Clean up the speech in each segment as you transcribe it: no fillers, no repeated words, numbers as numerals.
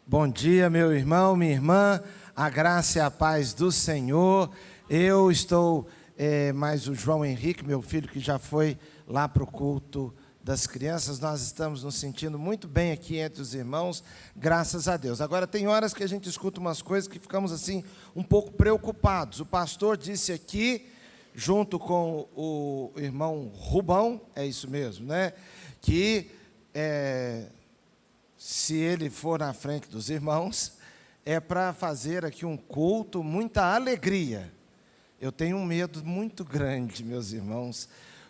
Bom dia, meu irmão, minha irmã, a graça e a paz do Senhor. Eu estou, mais o João Henrique, meu filho, que já foi lá para o culto das crianças. Nós estamos nos sentindo muito bem aqui entre os irmãos, graças a Deus. Agora, tem horas que a gente escuta umas coisas que ficamos assim, um pouco preocupados. O pastor disse aqui, junto com o irmão Rubão, é isso mesmo, né? Que se ele for na frente dos irmãos, é para fazer aqui um culto, muita alegria. Eu tenho um medo muito grande, meus irmãos,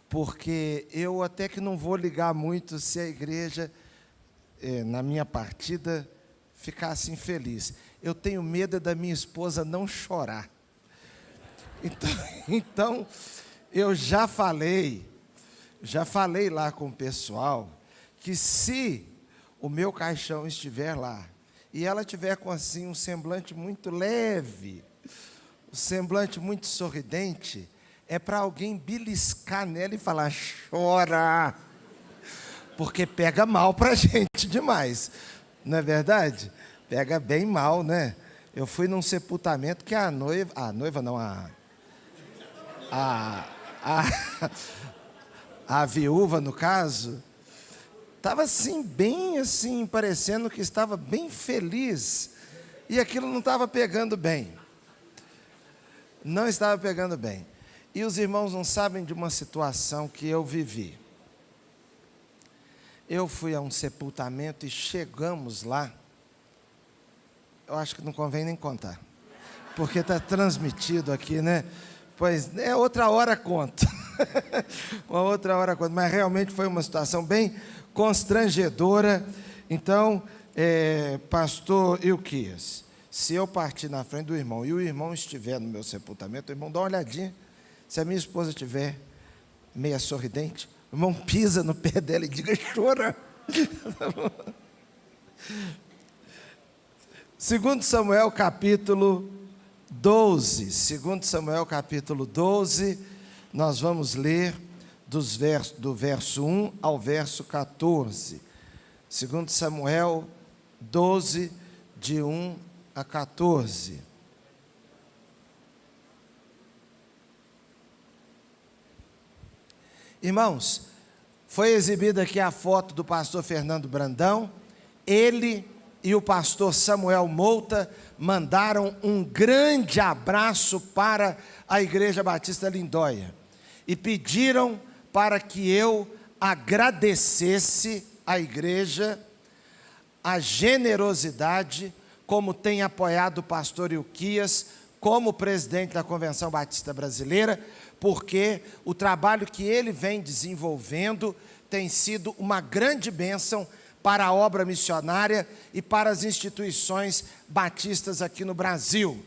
porque eu até que não vou ligar muito se a igreja, na minha partida, ficasse infeliz. Eu tenho medo da minha esposa não chorar. Então eu já falei lá com o pessoal, que se o meu caixão estiver lá, e ela tiver com assim um semblante muito leve, um semblante muito sorridente, é para alguém beliscar nela e falar, chora, porque pega mal para a gente demais, não é verdade? Pega bem mal, né? Eu fui num sepultamento que a viúva, no caso, estava assim, bem assim, parecendo que estava bem feliz, e aquilo não estava pegando bem. Não estava pegando bem. E os irmãos não sabem de uma situação que eu vivi. Eu fui a um sepultamento e chegamos lá, eu acho que não convém nem contar, porque está transmitido aqui, né? Pois, outra hora conto. Uma outra hora conto, mas realmente foi uma situação bem constrangedora. Então, pastor Ilquias, se eu partir na frente do irmão e o irmão estiver no meu sepultamento, o irmão dá uma olhadinha. Se a minha esposa estiver meia sorridente, o irmão pisa no pé dela e diga, chora. 2 Samuel capítulo 12. 2 Samuel capítulo 12, nós vamos ler do verso 1 ao verso 14. 2 Samuel 12, de 1 a 14. Irmãos, foi exibida aqui a foto do pastor Fernando Brandão. Ele e o pastor Samuel Mouta mandaram um grande abraço para a Igreja Batista Lindóia e pediram para que eu agradecesse à igreja a generosidade, como tem apoiado o pastor Ilquias, como presidente da Convenção Batista Brasileira, porque o trabalho que ele vem desenvolvendo tem sido uma grande bênção para a obra missionária e para as instituições batistas aqui no Brasil,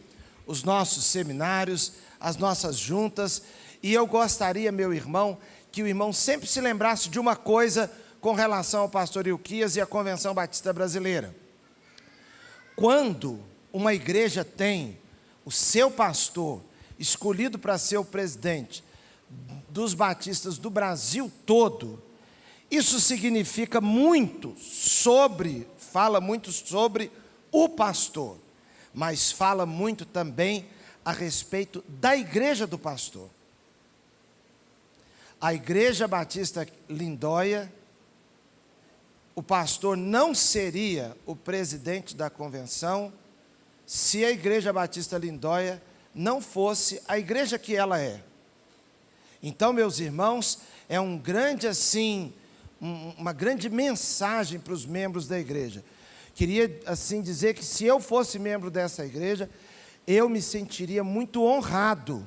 os nossos seminários, as nossas juntas. E eu gostaria, meu irmão, que o irmão sempre se lembrasse de uma coisa com relação ao pastor Ilquias e à Convenção Batista Brasileira. Quando uma igreja tem o seu pastor escolhido para ser o presidente dos batistas do Brasil todo, isso significa fala muito sobre o pastor, mas fala muito também a respeito da igreja do pastor. A Igreja Batista Lindóia, o pastor não seria o presidente da convenção se a Igreja Batista Lindóia não fosse a igreja que ela é. Então, meus irmãos, é um grande assim, uma grande mensagem para os membros da igreja. Queria assim dizer que se eu fosse membro dessa igreja, eu me sentiria muito honrado.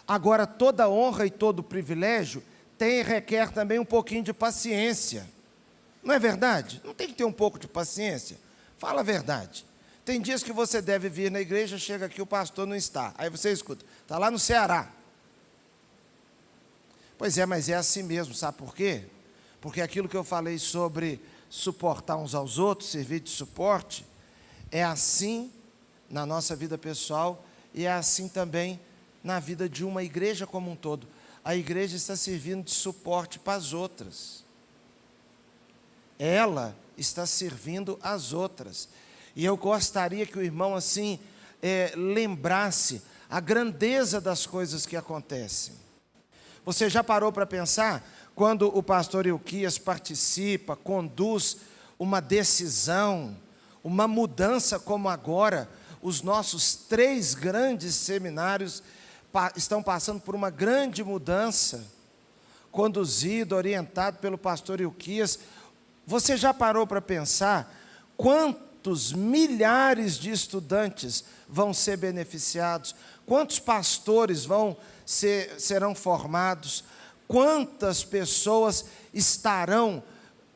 Agora, toda honra e todo privilégio requer também um pouquinho de paciência. Não é verdade? Não tem que ter um pouco de paciência? Fala a verdade. Tem dias que você deve vir na igreja, chega aqui, o pastor não está. Aí você escuta, está lá no Ceará. Pois é, mas é assim mesmo, sabe por quê? Porque aquilo que eu falei sobre suportar uns aos outros, servir de suporte, é assim na nossa vida pessoal e é assim também na vida de uma igreja como um todo. A igreja está servindo de suporte para as outras. Ela está servindo as outras. E eu gostaria que o irmão assim lembrasse a grandeza das coisas que acontecem. Você já parou para pensar quando o pastor Ilquias participa, conduz uma decisão, uma mudança como agora? Os nossos 3 grandes seminários estão passando por uma grande mudança, conduzido, orientado pelo pastor Ilquias. Você já parou para pensar quantos milhares de estudantes vão ser beneficiados? Quantos pastores serão formados? Quantas pessoas estarão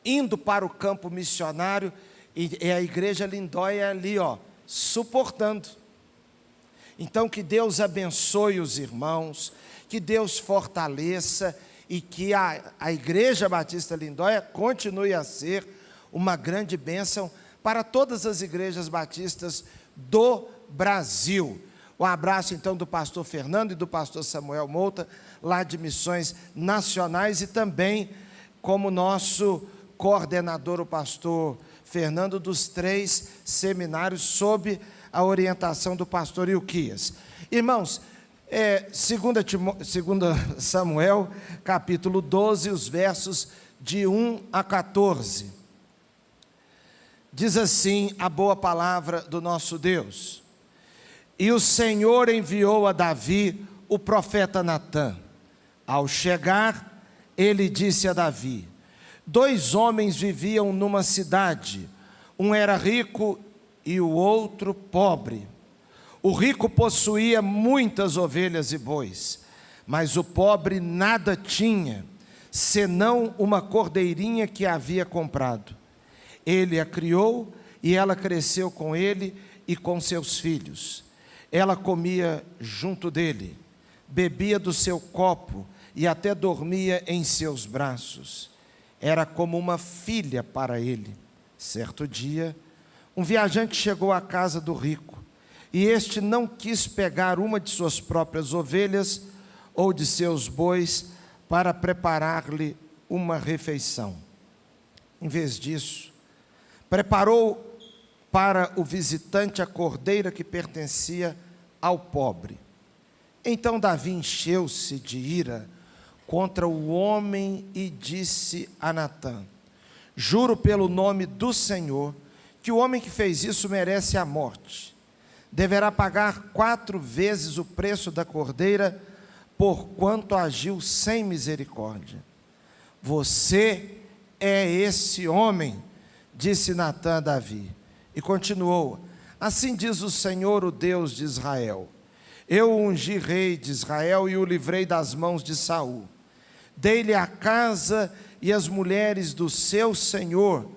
indo para o campo missionário? E a igreja Lindóia ali, suportando. Então que Deus abençoe os irmãos, que Deus fortaleça e que a Igreja Batista Lindóia continue a ser uma grande bênção para todas as igrejas batistas do Brasil. Um abraço então do pastor Fernando e do pastor Samuel Mouta, lá de Missões Nacionais, e também como nosso coordenador, o pastor Fernando, dos 3 seminários, sob a orientação do pastor Ilquias. Irmãos, 2 Samuel, capítulo 12, os versos de 1 a 14. Diz assim a boa palavra do nosso Deus: E o Senhor enviou a Davi o profeta Natã. Ao chegar, ele disse a Davi: 2 homens viviam numa cidade, um era rico e o outro pobre. O rico possuía muitas ovelhas e bois, mas o pobre nada tinha, senão uma cordeirinha que havia comprado. Ele a criou e ela cresceu com ele e com seus filhos. Ela comia junto dele, bebia do seu copo e até dormia em seus braços. Era como uma filha para ele. Certo dia, um viajante chegou à casa do rico, e este não quis pegar uma de suas próprias ovelhas ou de seus bois para preparar-lhe uma refeição. Em vez disso, preparou para o visitante a cordeira que pertencia ao pobre. Então Davi encheu-se de ira contra o homem e disse a Natã: Juro pelo nome do Senhor que o homem que fez isso merece a morte. Deverá pagar 4 vezes o preço da cordeira, porquanto agiu sem misericórdia. Você é esse homem, disse Natã a Davi. E continuou: Assim diz o Senhor, o Deus de Israel: Eu o ungi rei de Israel e o livrei das mãos de Saul. Dei-lhe a casa e as mulheres do seu senhor,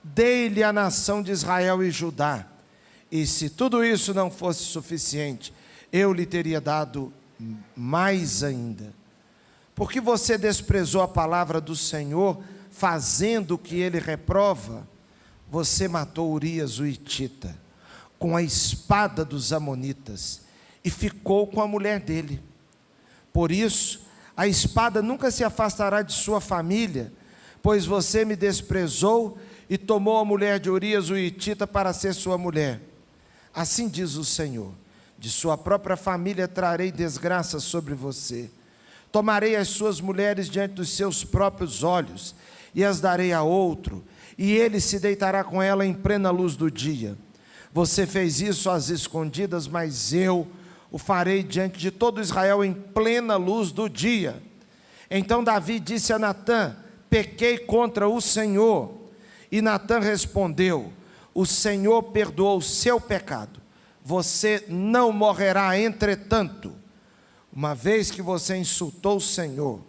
dei-lhe a nação de Israel e Judá. E se tudo isso não fosse suficiente, eu lhe teria dado mais ainda. Porque você desprezou a palavra do Senhor, fazendo o que ele reprova? Você matou Urias o hitita com a espada dos amonitas e ficou com a mulher dele. Por isso, a espada nunca se afastará de sua família, pois você me desprezou e tomou a mulher de Urias o hitita para ser sua mulher. Assim diz o Senhor: de sua própria família trarei desgraça sobre você. Tomarei as suas mulheres diante dos seus próprios olhos e as darei a outro, e ele se deitará com ela em plena luz do dia. Você fez isso às escondidas, mas eu o farei diante de todo Israel em plena luz do dia. Então Davi disse a Natã: Pequei contra o Senhor. E Natã respondeu: O Senhor perdoou o seu pecado. Você não morrerá, entretanto. Uma vez que você insultou o Senhor,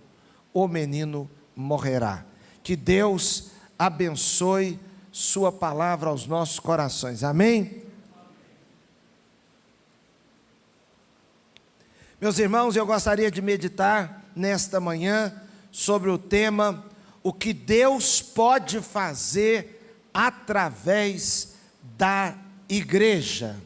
o menino morrerá. Que Deus abençoe sua palavra aos nossos corações. Amém? Meus irmãos, eu gostaria de meditar nesta manhã sobre o tema: o que Deus pode fazer através da igreja.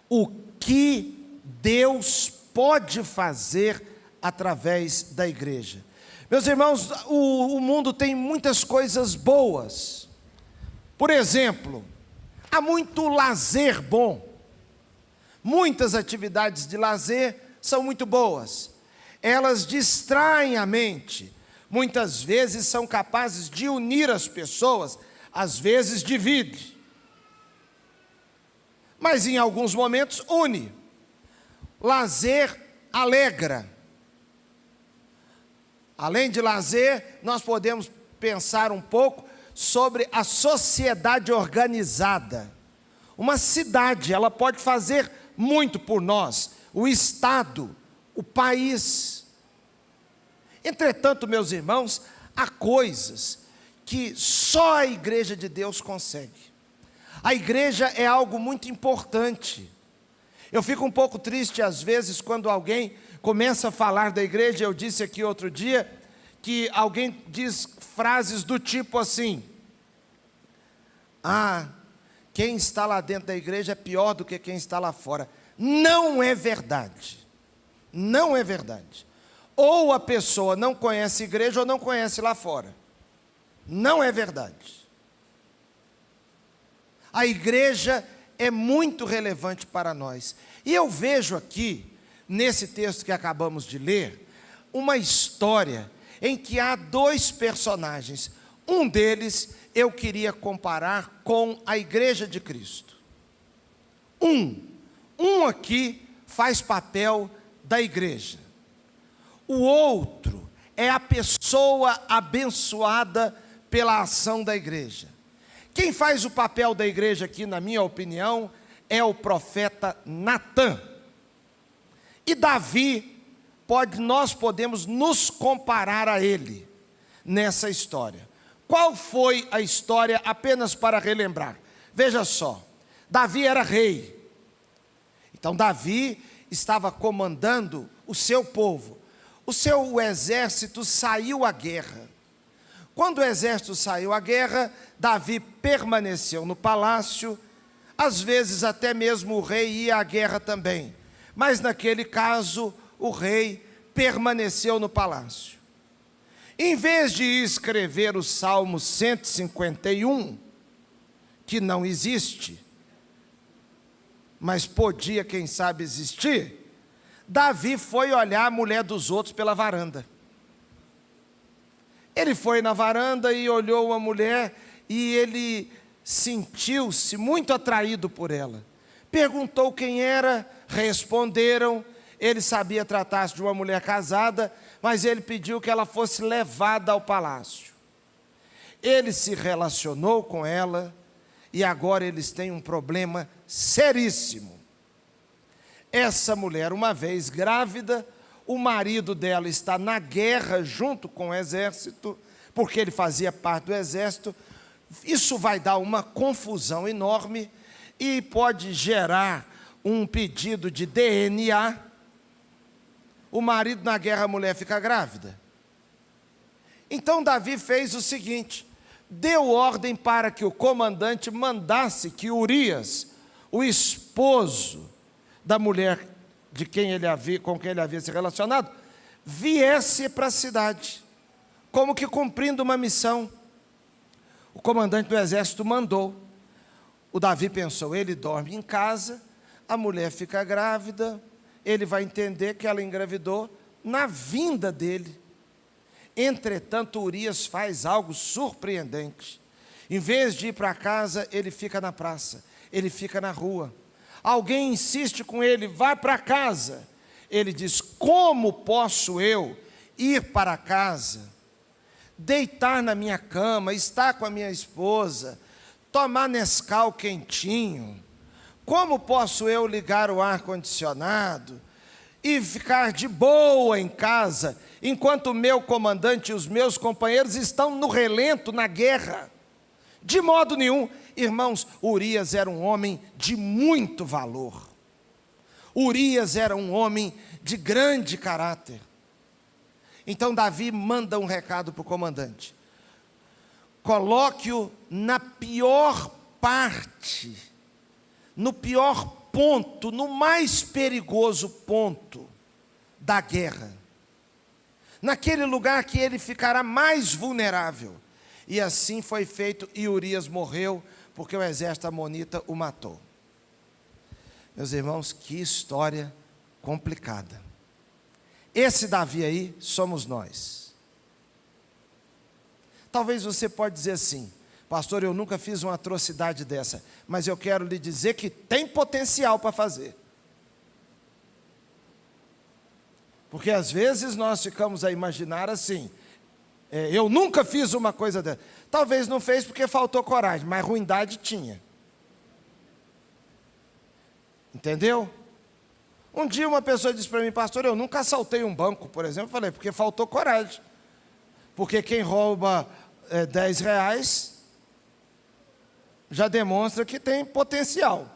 O que Deus pode fazer através da igreja. Meus irmãos, o mundo tem muitas coisas boas, Por exemplo, há muito lazer bom. Muitas atividades de lazer são muito boas. Elas distraem a mente. Muitas vezes são capazes de unir as pessoas, às vezes divide. Mas em alguns momentos une. Lazer alegra. Além de lazer, nós podemos pensar um pouco sobre a sociedade organizada. Uma cidade, ela pode fazer muito por nós. O Estado, o país. Entretanto, meus irmãos, há coisas que só a Igreja de Deus consegue. A igreja é algo muito importante. Eu fico um pouco triste às vezes quando alguém começa a falar da igreja. Eu disse aqui outro dia que alguém diz frases do tipo assim: quem está lá dentro da igreja é pior do que quem está lá fora. Não é verdade. Não é verdade. Ou a pessoa não conhece a igreja ou não conhece lá fora. Não é verdade. A igreja é muito relevante para nós. E eu vejo aqui, nesse texto que acabamos de ler, uma história em que há dois personagens. Um deles eu queria comparar com a Igreja de Cristo. Um aqui faz papel da igreja. O outro é a pessoa abençoada pela ação da igreja. Quem faz o papel da igreja aqui, na minha opinião, é o profeta Natã. E Davi, nós podemos nos comparar a ele nessa história. Qual foi a história, apenas para relembrar? Veja só, Davi era rei. Então Davi estava comandando o seu povo. O seu exército saiu à guerra. Quando o exército saiu à guerra, Davi permaneceu no palácio. Às vezes até mesmo o rei ia à guerra também. Mas naquele caso, o rei permaneceu no palácio. Em vez de escrever o Salmo 151, que não existe, mas podia, quem sabe, existir, Davi foi olhar a mulher dos outros pela varanda. Ele foi na varanda e olhou uma mulher e ele sentiu-se muito atraído por ela. Perguntou quem era, responderam. Ele sabia tratar-se de uma mulher casada, mas ele pediu que ela fosse levada ao palácio. Ele se relacionou com ela e agora eles têm um problema seríssimo. Essa mulher, uma vez grávida, o marido dela está na guerra junto com o exército, porque ele fazia parte do exército. Isso vai dar uma confusão enorme e pode gerar um pedido de DNA. O marido na guerra, a mulher fica grávida. Então Davi fez o seguinte: deu ordem para que o comandante mandasse que Urias, o esposo da mulher com quem ele havia se relacionado, viesse para a cidade, como que cumprindo uma missão. O comandante do exército mandou. O Davi pensou: ele dorme em casa, a mulher fica grávida, ele vai entender que ela engravidou na vinda dele. Entretanto, Urias faz algo surpreendente. Em vez de ir para casa, ele fica na praça, ele fica na rua. Alguém insiste com ele: vá para casa. Ele diz: como posso eu ir para casa, deitar na minha cama, estar com a minha esposa, tomar Nescau quentinho? Como posso eu ligar o ar-condicionado e ficar de boa em casa, enquanto o meu comandante e os meus companheiros estão no relento, na guerra? De modo nenhum. Irmãos, Urias era um homem de muito valor. Urias era um homem de grande caráter. Então Davi manda um recado para o comandante: coloque-o na pior parte, no pior ponto, no mais perigoso ponto da guerra, naquele lugar que ele ficará mais vulnerável. E assim foi feito, e Urias morreu, porque o exército amonita o matou. Meus irmãos, que história complicada. Esse Davi aí somos nós. Talvez você pode dizer assim: pastor, eu nunca fiz uma atrocidade dessa, mas eu quero lhe dizer que tem potencial para fazer. Porque às vezes nós ficamos a imaginar assim: eu nunca fiz uma coisa dessa. Talvez não fez porque faltou coragem, mas ruindade tinha. Entendeu? Um dia uma pessoa disse para mim: pastor, eu nunca assaltei um banco, por exemplo. Eu falei: porque faltou coragem. Porque quem rouba 10 reais já demonstra que tem potencial.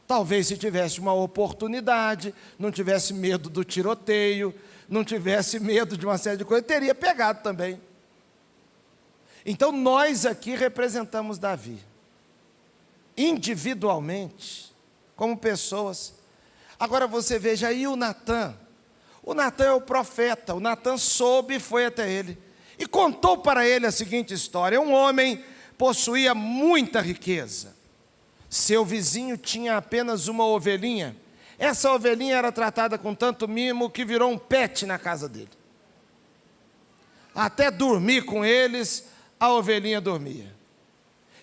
Talvez se tivesse uma oportunidade, não tivesse medo do tiroteio, não tivesse medo de uma série de coisas, teria pegado também. Então nós aqui representamos Davi, individualmente, como pessoas. Agora você veja aí o Natã. O Natã é o profeta. O Natã soube e foi até ele e contou para ele a seguinte história: um homem possuía muita riqueza. Seu vizinho tinha apenas uma ovelhinha. Essa ovelhinha era tratada com tanto mimo que virou um pet na casa dele. Até dormir com eles, a ovelhinha dormia.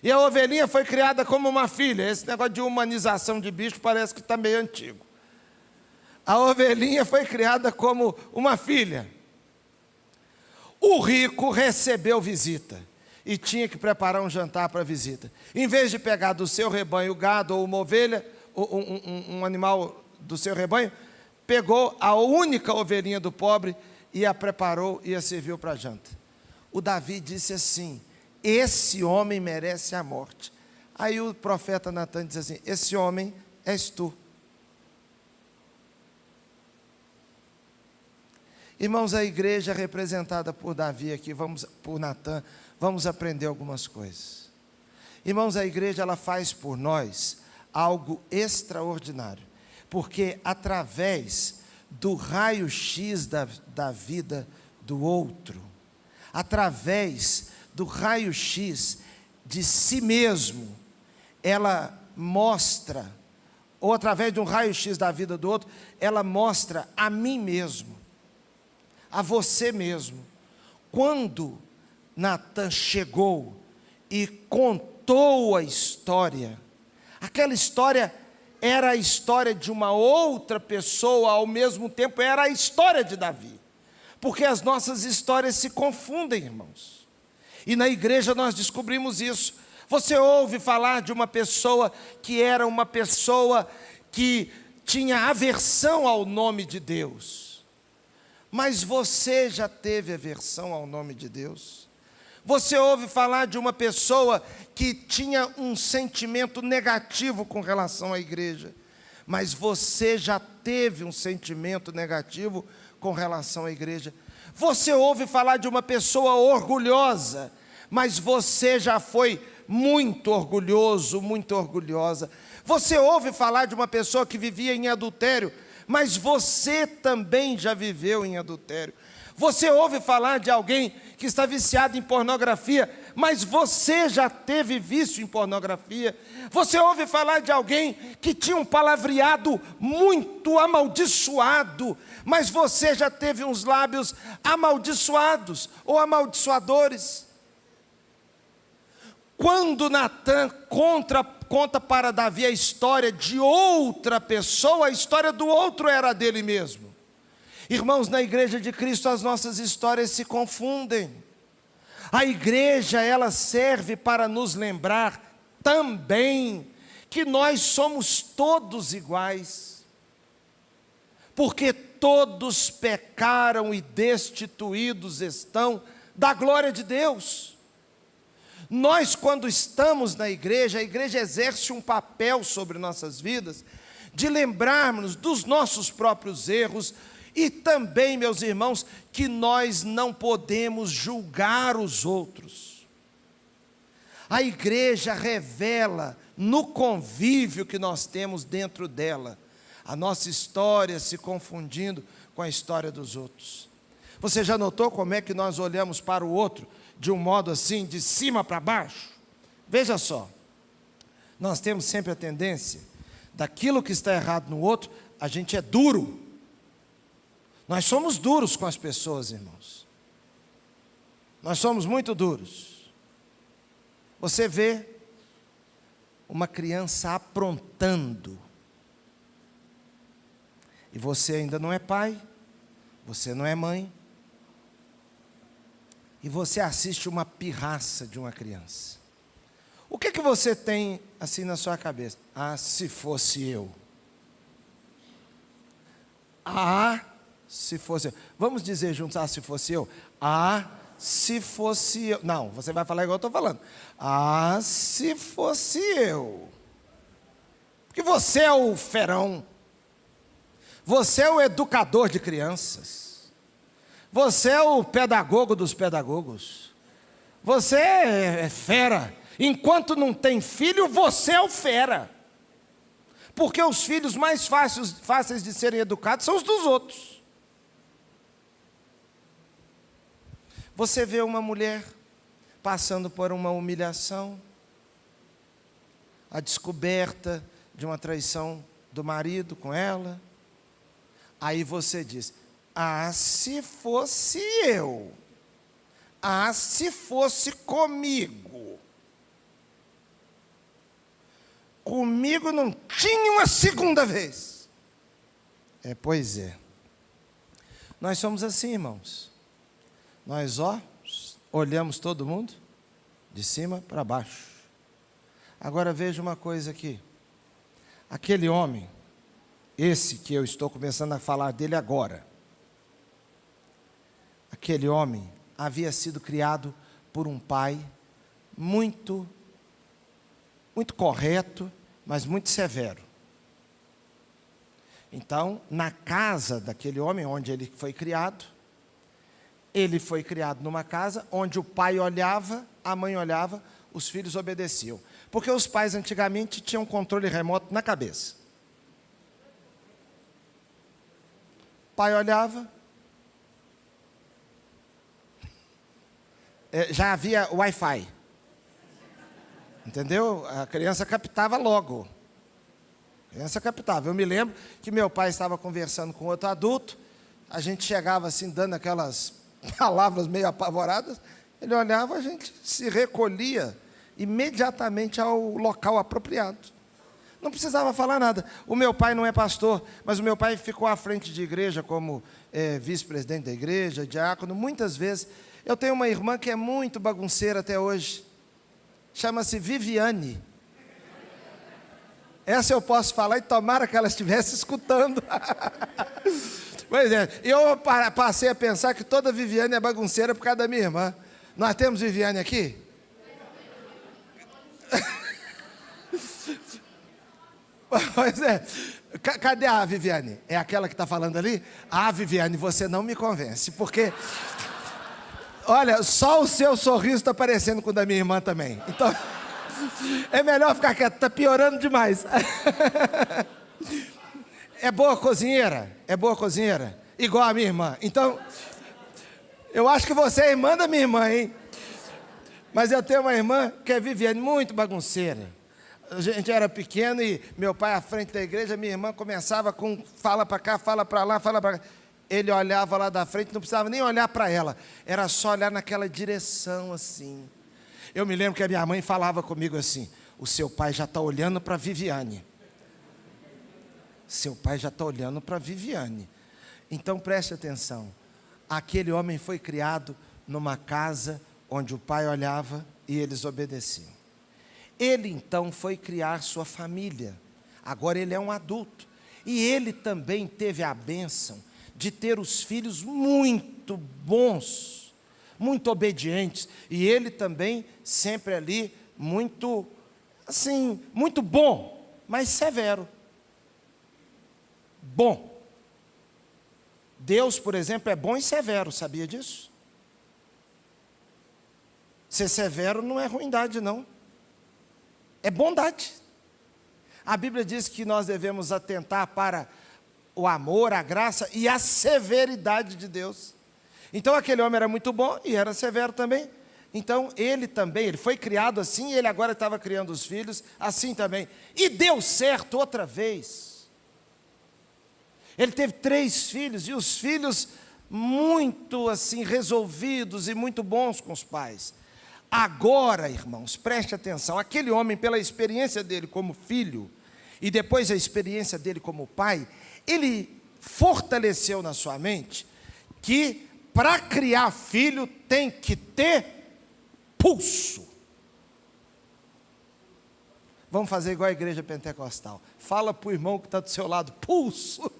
E a ovelhinha foi criada como uma filha. Esse negócio de humanização de bicho parece que está meio antigo. A ovelhinha foi criada como uma filha. O rico recebeu visita e tinha que preparar um jantar para a visita. Em vez de pegar do seu rebanho gado ou uma ovelha, um animal do seu rebanho, pegou a única ovelhinha do pobre e a preparou e a serviu para a janta. O Davi disse assim: esse homem merece a morte. Aí o profeta Natã diz assim: esse homem és tu. Irmãos, a igreja representada por Davi aqui, por Natã, vamos aprender algumas coisas. Irmãos, a igreja ela faz por nós algo extraordinário, porque através do raio-x da vida do outro, através do raio-x de si mesmo, ela mostra, ou através de um raio-x da vida do outro, ela mostra a mim mesmo, a você mesmo. Quando Natã chegou e contou a história, aquela história era a história de uma outra pessoa, ao mesmo tempo era a história de Davi, porque as nossas histórias se confundem, irmãos, e na igreja nós descobrimos isso. Você ouve falar de uma pessoa que era uma pessoa que tinha aversão ao nome de Deus, mas você já teve aversão ao nome de Deus? Você ouve falar de uma pessoa que tinha um sentimento negativo com relação à igreja, mas você já teve um sentimento negativo com relação à igreja? Você ouve falar de uma pessoa orgulhosa, mas você já foi muito orgulhoso, muito orgulhosa. Você ouve falar de uma pessoa que vivia em adultério, mas você também já viveu em adultério. Você ouve falar de alguém que está viciado em pornografia, mas você já teve vício em pornografia. Você ouve falar de alguém que tinha um palavreado muito amaldiçoado, mas você já teve uns lábios amaldiçoados ou amaldiçoadores. Quando Natã conta para Davi a história de outra pessoa, a história do outro era a dele mesmo. Irmãos, na igreja de Cristo as nossas histórias se confundem. A igreja, ela serve para nos lembrar também que nós somos todos iguais, porque todos pecaram e destituídos estão da glória de Deus. Nós, quando estamos na igreja, a igreja exerce um papel sobre nossas vidas, de lembrarmos dos nossos próprios erros, e também, meus irmãos, que nós não podemos julgar os outros. A igreja revela, no convívio que nós temos dentro dela, a nossa história se confundindo com a história dos outros. Você já notou como é que nós olhamos para o outro de um modo assim, de cima para baixo. Veja só, nós temos sempre a tendência, daquilo que está errado no outro, a gente é duro. Nós somos duros com as pessoas, irmãos. Nós somos muito duros. Você vê uma criança aprontando, e você ainda não é pai, você não é mãe, e você assiste uma pirraça de uma criança. O que você tem assim na sua cabeça? Ah, se fosse eu. Ah, se fosse eu. Vamos dizer juntos, ah, se fosse eu. Ah, se fosse eu. Não, você vai falar igual eu estou falando. Ah, se fosse eu. Porque você é o ferão. Você é o educador de crianças. Você é o pedagogo dos pedagogos. Você é fera. Enquanto não tem filho, você é o fera. Porque os filhos mais fáceis de serem educados são os dos outros. Você vê uma mulher passando por uma humilhação, a descoberta de uma traição do marido com ela. Aí você diz, ah, se fosse eu. Ah, se fosse comigo. Comigo não tinha uma segunda vez. Pois é. Nós somos assim, irmãos. Nós, olhamos todo mundo de cima para baixo. Agora veja uma coisa aqui. Aquele homem, esse que eu estou começando a falar dele agora, aquele homem havia sido criado por um pai muito correto, mas muito severo. Então, na casa daquele homem onde ele foi criado numa casa onde o pai olhava, a mãe olhava, os filhos obedeciam. Porque os pais antigamente tinham controle remoto na cabeça. O pai olhava, já havia Wi-Fi. Entendeu? A criança captava logo. A criança captava. Eu me lembro que meu pai estava conversando com outro adulto, a gente chegava assim, dando aquelas palavras meio apavoradas, ele olhava, a gente se recolhia imediatamente ao local apropriado. Não precisava falar nada. O meu pai não é pastor, mas o meu pai ficou à frente de igreja como vice-presidente da igreja, diácono, muitas vezes. Eu tenho uma irmã que é muito bagunceira até hoje. Chama-se Viviane. Essa eu posso falar e tomara que ela estivesse escutando. Pois é, eu passei a pensar que toda Viviane é bagunceira por causa da minha irmã. Nós temos Viviane aqui? Pois é. Cadê a Viviane? É aquela que está falando ali? Ah, Viviane, você não me convence, porque... Olha, só o seu sorriso está parecendo com o da minha irmã também. Então, é melhor ficar quieto, está piorando demais. É boa cozinheira? É boa cozinheira? Igual a minha irmã. Então, eu acho que você é irmã da minha irmã, hein? Mas eu tenho uma irmã que é Viviane, muito bagunceira. A gente era pequeno e meu pai à frente da igreja, minha irmã começava com fala para cá, fala para lá, fala para cá. Ele olhava lá da frente, não precisava nem olhar para ela, era só olhar naquela direção assim. Eu me lembro que a minha mãe falava comigo assim, o seu pai já está olhando para Viviane. Seu pai já está olhando para Viviane. Então preste atenção, aquele homem foi criado numa casa onde o pai olhava e eles obedeciam. Ele então foi criar sua família, agora ele é um adulto. E ele também teve a bênção de ter os filhos muito bons, muito obedientes, e ele também sempre ali muito, assim, muito bom, mas severo. Bom. Deus, por exemplo, é bom e severo, sabia disso? Ser severo não é ruindade, não. É bondade. A Bíblia diz que nós devemos atentar para o amor, a graça e a severidade de Deus. Então aquele homem era muito bom e era severo também. Então ele também, ele foi criado assim, e ele agora estava criando os filhos assim também. E deu certo outra vez. Ele teve 3 filhos, e os filhos muito assim resolvidos e muito bons com os pais. Agora, irmãos, preste atenção, aquele homem, pela experiência dele como filho, e depois a experiência dele como pai, ele fortaleceu na sua mente que para criar filho tem que ter pulso. Vamos fazer igual a igreja pentecostal. Fala para o irmão que está do seu lado, pulso.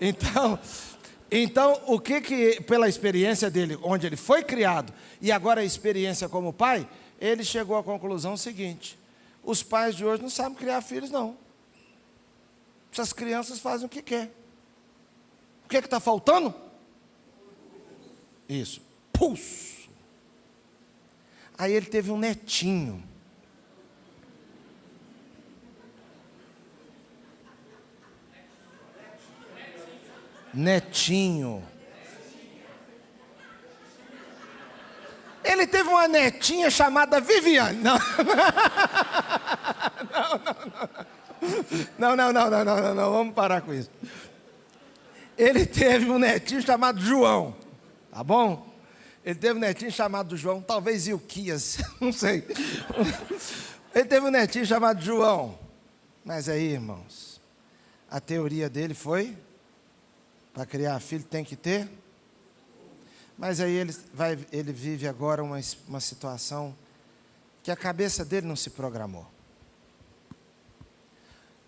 Então, o que pela experiência dele, onde ele foi criado, e agora a experiência como pai, ele chegou à conclusão seguinte: os pais de hoje não sabem criar filhos, não. Essas crianças fazem o que quer. O que está faltando? Isso, pulso. Aí ele teve um netinho. Netinho. Ele teve uma netinha chamada Viviane. Não. Não, vamos parar com isso. Ele teve um netinho chamado João, tá bom? Ele teve um netinho chamado João, talvez Ilquias, não sei. Ele teve um netinho chamado João. Mas aí, irmãos, a teoria dele foi: para criar filho tem que ter. Mas aí ele vive agora uma situação que a cabeça dele não se programou.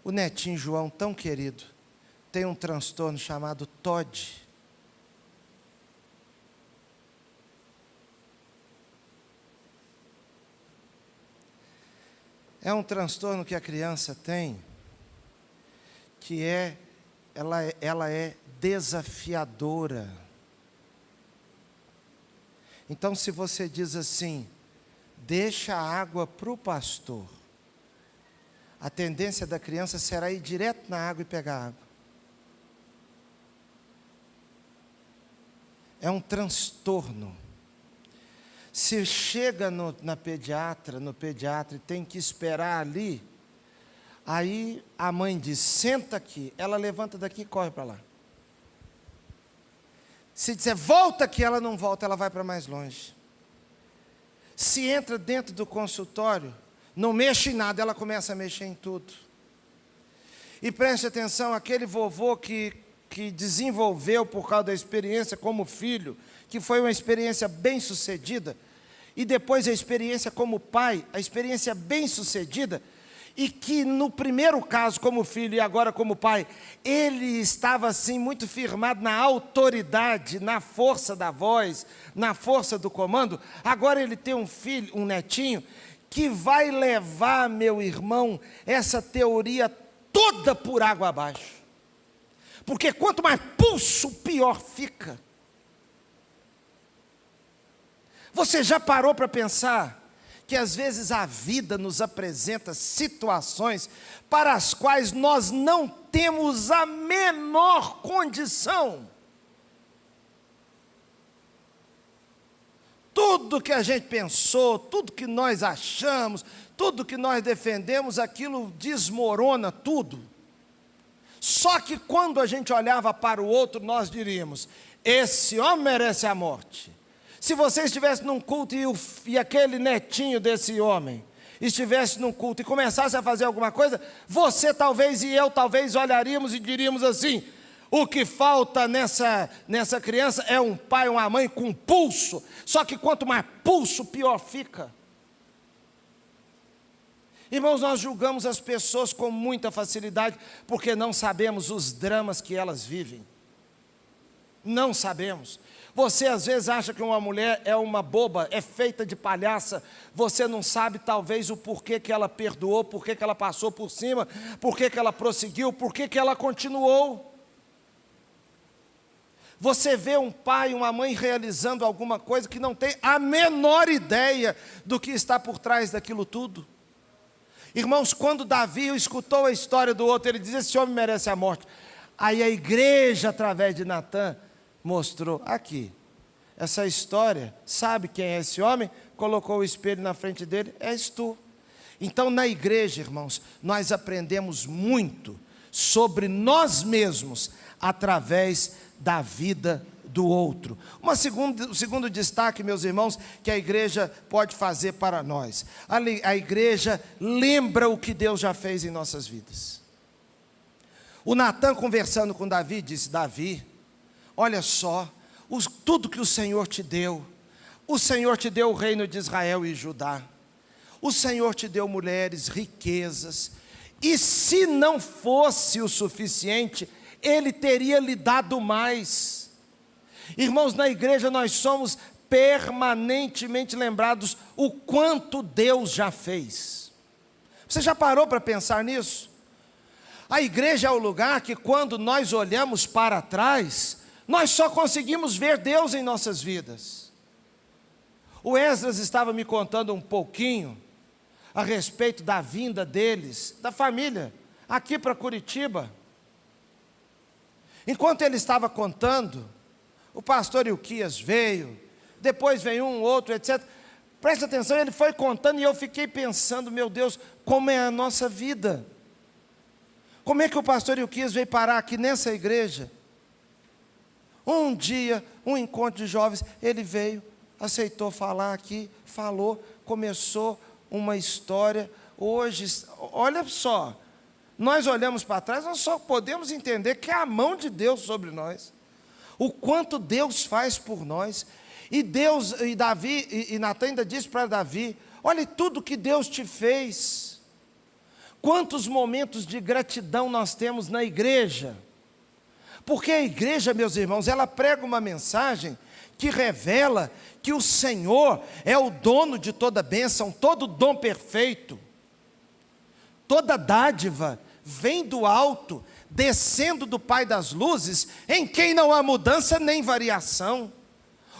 O netinho João, tão querido, tem um transtorno chamado TOD. É um transtorno que a criança tem, que ela é desafiadora. Então, se você diz assim, deixa a água para o pastor, a tendência da criança será ir direto na água e pegar água. É um transtorno. Se chega no pediatra e tem que esperar ali, aí a mãe diz, senta aqui, ela levanta daqui e corre para lá. Se disser, volta aqui, ela não volta, ela vai para mais longe. Se entra dentro do consultório, não mexe em nada, ela começa a mexer em tudo. E preste atenção, aquele vovô que desenvolveu por causa da experiência como filho, que foi uma experiência bem sucedida, e depois a experiência como pai, a experiência bem sucedida, e que no primeiro caso como filho e agora como pai, ele estava assim muito firmado na autoridade, na força da voz, na força do comando. Agora ele tem um filho, um netinho, que vai levar, meu irmão, essa teoria toda por água abaixo. Porque quanto mais pulso, pior fica. Você já parou para pensar que às vezes a vida nos apresenta situações para as quais nós não temos a menor condição? Tudo que a gente pensou, tudo que nós achamos, tudo que nós defendemos, aquilo desmorona tudo. Só que quando a gente olhava para o outro, nós diríamos, esse homem merece a morte. Se você estivesse num culto e aquele netinho desse homem estivesse num culto e começasse a fazer alguma coisa, você talvez e eu talvez olharíamos e diríamos assim, o que falta nessa criança é um pai, uma mãe com pulso. Só que quanto mais pulso, pior fica. Irmãos, nós julgamos as pessoas com muita facilidade, porque não sabemos os dramas que elas vivem. Não sabemos. Você às vezes acha que uma mulher é uma boba, é feita de palhaça. Você não sabe talvez o porquê que ela perdoou, porquê que ela passou por cima, porquê que ela prosseguiu, porquê que ela continuou. Você vê um pai e uma mãe realizando alguma coisa que não tem a menor ideia do que está por trás daquilo tudo. Irmãos, quando Davi escutou a história do outro, ele diz, esse homem merece a morte. Aí a igreja, através de Natã, mostrou, aqui, essa história, sabe quem é esse homem? Colocou o espelho na frente dele, és tu. Então, na igreja, irmãos, nós aprendemos muito sobre nós mesmos através da vida do outro. O segundo destaque, meus irmãos, que a igreja pode fazer para nós. A igreja lembra o que Deus já fez em nossas vidas. O Natan, conversando com Davi, disse: Davi, olha só, tudo que o Senhor te deu. O Senhor te deu o reino de Israel e Judá. O Senhor te deu mulheres, riquezas. E se não fosse o suficiente, Ele teria lhe dado mais. Irmãos, na igreja nós somos permanentemente lembrados o quanto Deus já fez. Você já parou para pensar nisso? A igreja é o lugar que, quando nós olhamos para trás, nós só conseguimos ver Deus em nossas vidas. O Esdras estava me contando um pouquinho a respeito da vinda deles, da família, aqui para Curitiba. Enquanto ele estava contando, o pastor Ilquias veio, depois veio um, outro, etc. Presta atenção, ele foi contando e eu fiquei pensando, meu Deus, como é a nossa vida? Como é que o pastor Ilquias veio parar aqui nessa igreja? Um dia, um encontro de jovens, ele veio, aceitou falar aqui, falou, começou uma história. Hoje, olha só, nós olhamos para trás, nós só podemos entender que é a mão de Deus sobre nós. O quanto Deus faz por nós. E Deus, e Davi, e Natan ainda disse para Davi: olha tudo que Deus te fez. Quantos momentos de gratidão nós temos na igreja. Porque a igreja, meus irmãos, ela prega uma mensagem que revela que o Senhor é o dono de toda bênção, todo dom perfeito, toda dádiva vem do alto, descendo do Pai das luzes, em quem não há mudança nem variação.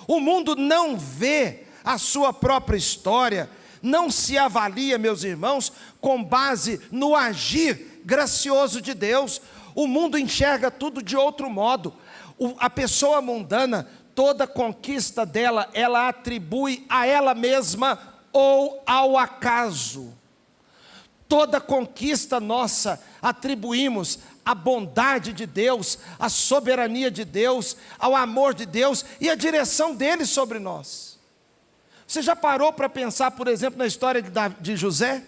O mundo não vê a sua própria história, não se avalia, meus irmãos, com base no agir gracioso de Deus. O mundo enxerga tudo de outro modo. A pessoa mundana, toda conquista dela, ela atribui a ela mesma ou ao acaso. Toda conquista nossa atribuímos à bondade de Deus, à soberania de Deus, ao amor de Deus e à direção dele sobre nós. Você já parou para pensar, por exemplo, na história de José?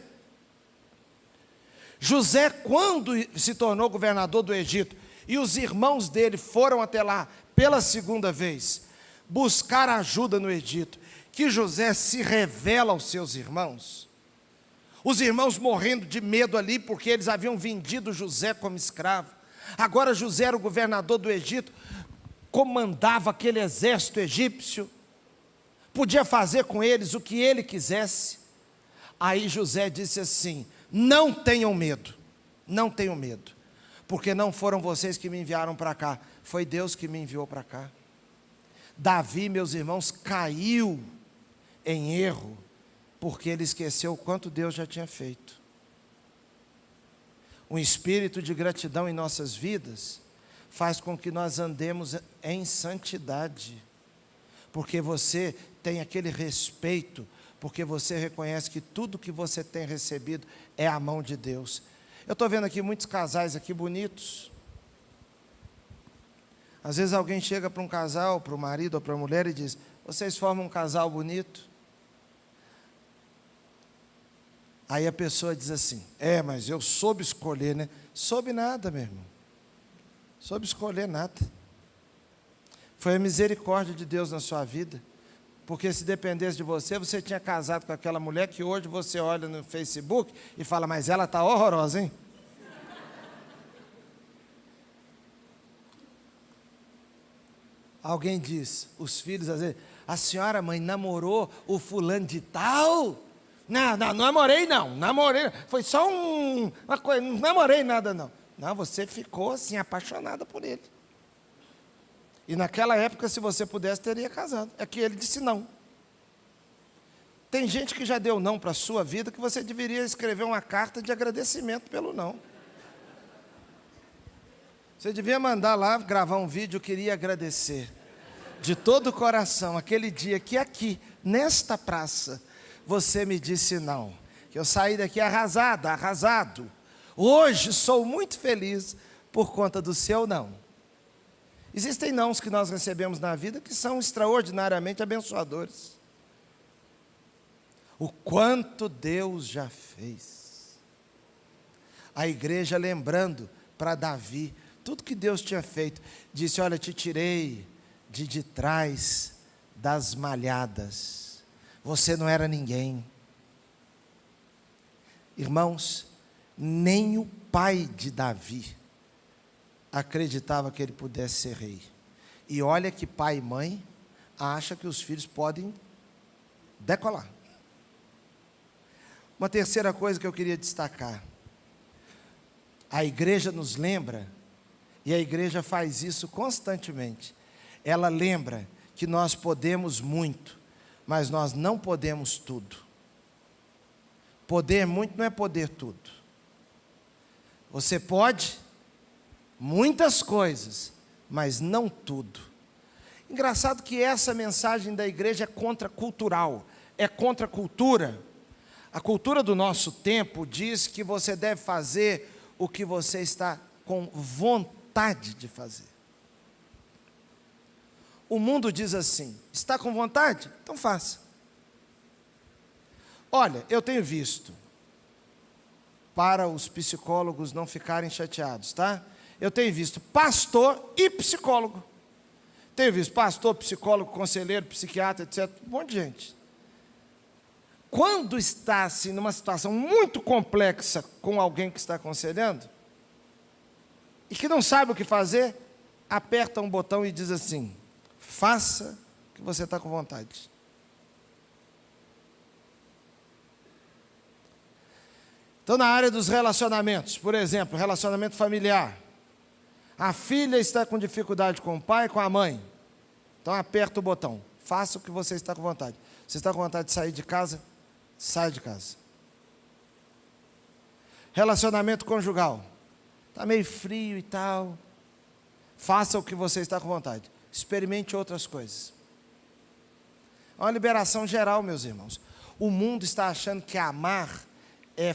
José, quando se tornou governador do Egito, e os irmãos dele foram até lá pela segunda vez, buscar ajuda no Egito, que José se revela aos seus irmãos, os irmãos morrendo de medo ali, porque eles haviam vendido José como escravo. Agora José era o governador do Egito, comandava aquele exército egípcio, podia fazer com eles o que ele quisesse. Aí José disse assim: não tenham medo, não tenham medo, porque não foram vocês que me enviaram para cá, foi Deus que me enviou para cá. Davi, meus irmãos, caiu em erro, porque ele esqueceu o quanto Deus já tinha feito. Um espírito de gratidão em nossas vidas faz com que nós andemos em santidade, porque você tem aquele respeito, porque você reconhece que tudo que você tem recebido é a mão de Deus. Eu estou vendo aqui muitos casais aqui bonitos. Às vezes alguém chega para um casal, para o marido ou para a mulher e diz: vocês formam um casal bonito? Aí a pessoa diz assim: mas eu soube escolher, né? Soube nada, meu irmão. Soube escolher nada. Foi a misericórdia de Deus na sua vida. Porque se dependesse de você, você tinha casado com aquela mulher que hoje você olha no Facebook e fala: mas ela está horrorosa, hein? Alguém diz, os filhos às vezes: a senhora, mãe, namorou o fulano de tal? Não, namorei não, foi só uma coisa, não namorei nada não. Não, você ficou assim, apaixonada por ele. E naquela época, se você pudesse, teria casado. É que ele disse não. Tem gente que já deu não para a sua vida, que você deveria escrever uma carta de agradecimento pelo não. Você devia mandar lá, gravar um vídeo: eu queria agradecer de todo o coração, aquele dia que aqui, nesta praça, você me disse não. Que eu saí daqui arrasada, arrasado. Hoje sou muito feliz por conta do seu não. Existem nãos que nós recebemos na vida que são extraordinariamente abençoadores. O quanto Deus já fez. A igreja lembrando para Davi tudo que Deus tinha feito. Disse, olha, te tirei de trás das malhadas. Você não era ninguém. Irmãos, nem o pai de Davi acreditava que ele pudesse ser rei. E olha que pai e mãe acham que os filhos podem decolar. Uma terceira coisa que eu queria destacar. A igreja nos lembra, e a igreja faz isso constantemente. Ela lembra que nós podemos muito, mas nós não podemos tudo. Poder muito não é poder tudo. Você pode muitas coisas, mas não tudo. Engraçado que essa mensagem da igreja é contracultural, é contra a cultura. A cultura do nosso tempo diz que você deve fazer o que você está com vontade de fazer. O mundo diz assim, está com vontade? Então faça. Olha, eu tenho visto, para os psicólogos não ficarem chateados, tá? Eu tenho visto pastor e psicólogo. Tenho visto pastor, psicólogo, conselheiro, psiquiatra, etc. Um monte de gente. Quando está assim, numa situação muito complexa com alguém que está aconselhando, e que não sabe o que fazer, aperta um botão e diz assim, faça o que você está com vontade. Então, na área dos relacionamentos, por exemplo, relacionamento familiar. A filha está com dificuldade com o pai e com a mãe. Então, aperta o botão. Faça o que você está com vontade. Você está com vontade de sair de casa? Sai de casa. Relacionamento conjugal. Está meio frio e tal. Faça o que você está com vontade. Experimente outras coisas. É uma liberação geral, meus irmãos. O mundo está achando que amar é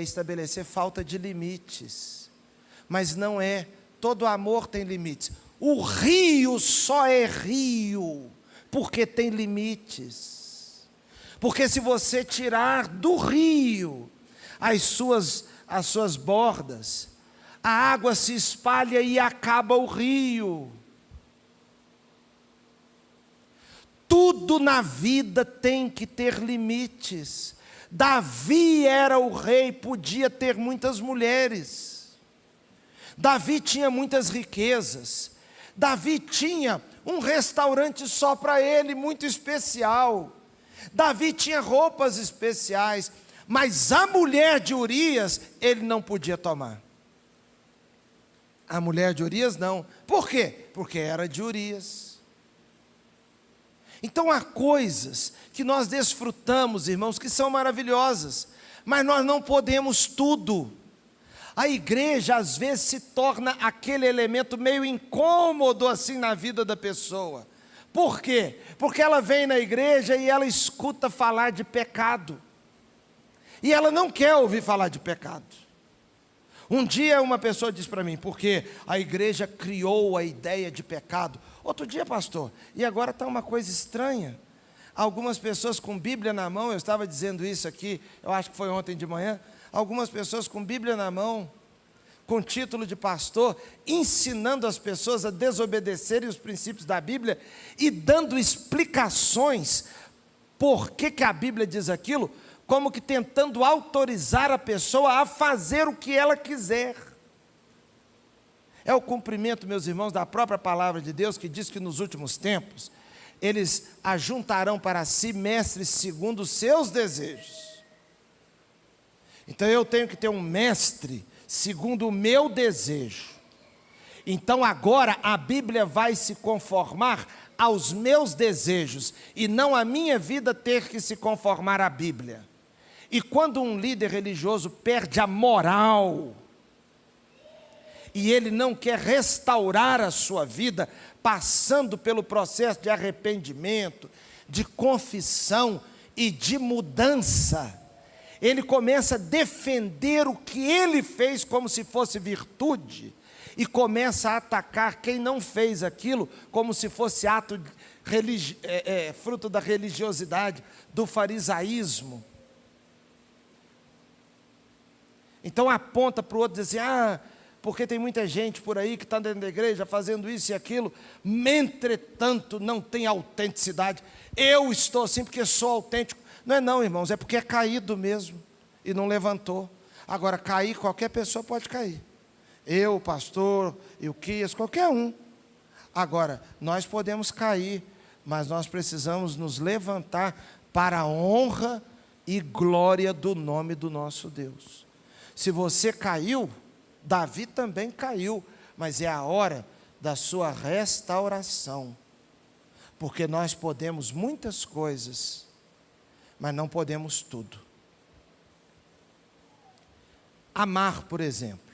estabelecer falta de limites. Mas não é. Todo amor tem limites. O rio só é rio porque tem limites. Porque se você tirar do rio as suas bordas, a água se espalha e acaba o rio. Tudo na vida tem que ter limites. Davi era o rei, podia ter muitas mulheres. Davi tinha muitas riquezas. Davi tinha um restaurante só para ele, muito especial. Davi tinha roupas especiais, mas a mulher de Urias, ele não podia tomar. A mulher de Urias não. Por quê? Porque era de Urias. Então há coisas que nós desfrutamos, irmãos, que são maravilhosas, mas nós não podemos tudo. A igreja às vezes se torna aquele elemento meio incômodo assim na vida da pessoa. Por quê? Porque ela vem na igreja e ela escuta falar de pecado. E ela não quer ouvir falar de pecado. Um dia uma pessoa disse para mim, porque a igreja criou a ideia de pecado. Outro dia, pastor, e agora está uma coisa estranha. Algumas pessoas com Bíblia na mão, eu estava dizendo isso aqui, eu acho que foi ontem de manhã, algumas pessoas com Bíblia na mão, com título de pastor, ensinando as pessoas a desobedecerem os princípios da Bíblia e dando explicações por que a Bíblia diz aquilo, como que tentando autorizar a pessoa a fazer o que ela quiser. É o cumprimento, meus irmãos, da própria palavra de Deus, que diz que nos últimos tempos, eles ajuntarão para si mestres segundo os seus desejos. Então eu tenho que ter um mestre segundo o meu desejo. Então agora a Bíblia vai se conformar aos meus desejos, e não a minha vida ter que se conformar à Bíblia. E quando um líder religioso perde a moral, e Ele não quer restaurar a sua vida, passando pelo processo de arrependimento, de confissão e de mudança. Ele começa a defender o que ele fez como se fosse virtude, e começa a atacar quem não fez aquilo como se fosse ato fruto da religiosidade, do farisaísmo. Então aponta para o outro e diz assim: porque tem muita gente por aí que está dentro da igreja fazendo isso e aquilo, entretanto não tem autenticidade. Eu estou assim porque sou autêntico. Não é não, irmãos, é porque é caído mesmo e não levantou. Agora, cair, qualquer pessoa pode cair. Eu, o pastor, Ilquias, qualquer um. Agora, nós podemos cair, mas nós precisamos nos levantar para a honra e glória do nome do nosso Deus. Se você caiu, Davi também caiu, mas é a hora da sua restauração. Porque nós podemos muitas coisas, mas não podemos tudo. Amar, por exemplo.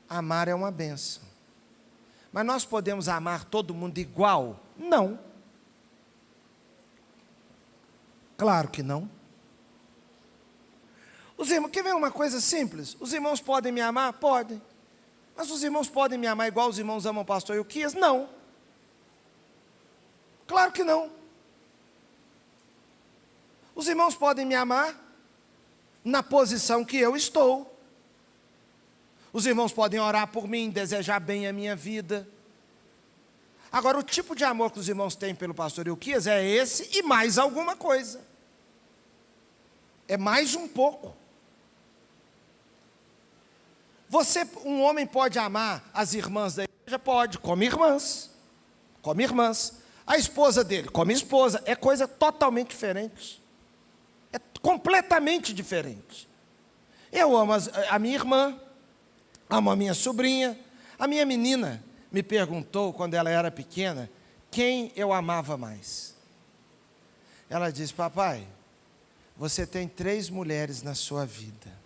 Amar é uma bênção. Mas nós podemos amar todo mundo igual? Não. Claro que não. Os irmãos, quer ver uma coisa simples? Os irmãos podem me amar? Podem. Mas os irmãos podem me amar igual os irmãos amam o pastor Ilquias? Não. Claro que não. Os irmãos podem me amar na posição que eu estou. Os irmãos podem orar por mim, desejar bem a minha vida. Agora, o tipo de amor que os irmãos têm pelo pastor Ilquias é esse e mais alguma coisa. É mais um pouco. Um homem pode amar as irmãs da igreja? Pode, como irmãs. Como irmãs. A esposa dele, como esposa. É coisa totalmente diferente. É completamente diferente. Eu amo a minha irmã, amo a minha sobrinha. A minha menina me perguntou, quando ela era pequena, quem eu amava mais. Ela disse: papai, você tem 3 mulheres na sua vida.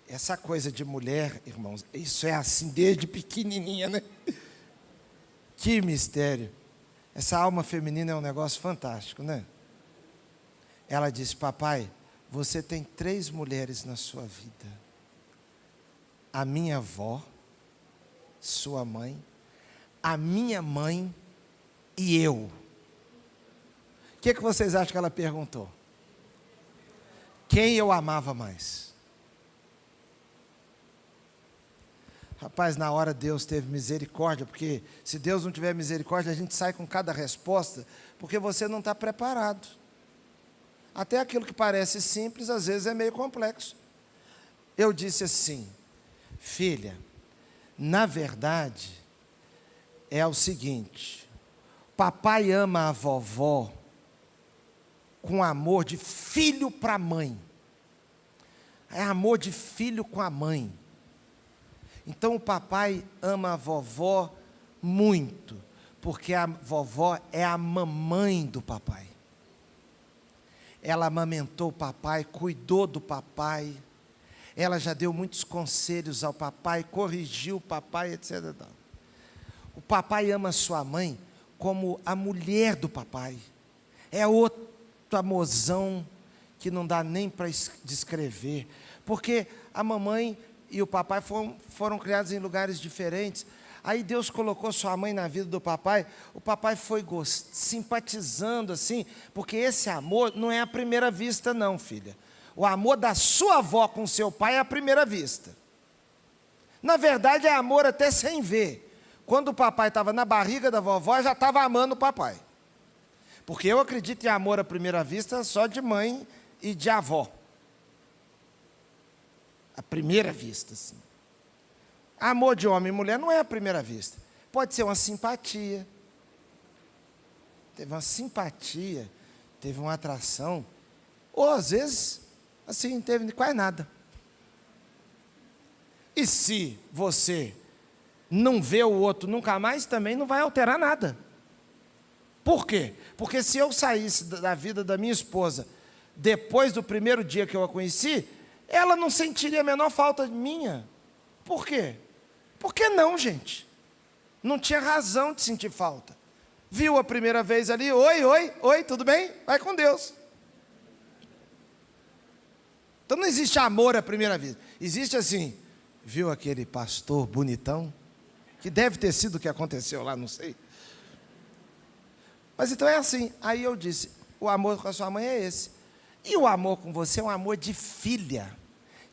Essa coisa de mulher, irmãos, isso é assim desde pequenininha, né? Que mistério. Essa alma feminina é um negócio fantástico, né? Ela disse: papai, você tem 3 mulheres na sua vida. A minha avó, sua mãe, a minha mãe e eu. O que vocês acham que ela perguntou? Quem eu amava mais? Rapaz, na hora Deus teve misericórdia, porque se Deus não tiver misericórdia, a gente sai com cada resposta, porque você não está preparado. Até aquilo que parece simples, às vezes é meio complexo. Eu disse assim: filha, na verdade, é o seguinte, papai ama a vovó com amor de filho para a mãe. É amor de filho com a mãe. Então o papai ama a vovó muito, porque a vovó é a mamãe do papai. Ela amamentou o papai, cuidou do papai, ela já deu muitos conselhos ao papai, corrigiu o papai, etc. O papai ama a sua mãe como a mulher do papai. É outro amorzão que não dá nem para descrever, porque a mamãe e o papai foram criados em lugares diferentes. Aí Deus colocou sua mãe na vida do papai, o papai foi simpatizando assim, porque esse amor não é à primeira vista não, filha. O amor da sua avó com seu pai é à primeira vista. Na verdade é amor até sem ver. Quando o papai estava na barriga da vovó, já estava amando o papai. Porque eu acredito em amor à primeira vista só de mãe e de avó. À primeira vista, sim. Amor de homem e mulher não é à primeira vista. Pode ser uma simpatia. Teve uma simpatia, teve uma atração. Ou às vezes, assim, não teve quase nada. E se você não vê o outro nunca mais, também não vai alterar nada. Por quê? Porque se eu saísse da vida da minha esposa, depois do primeiro dia que eu a conheci, ela não sentiria a menor falta minha. Por quê? Por que não, gente? Não tinha razão de sentir falta. Viu a primeira vez ali, oi, tudo bem? Vai com Deus. Então não existe amor à primeira vista. Existe assim, viu aquele pastor bonitão? Que deve ter sido o que aconteceu lá, não sei. Mas então é assim. Aí eu disse, o amor com a sua mãe é esse. E o amor com você é um amor de filha,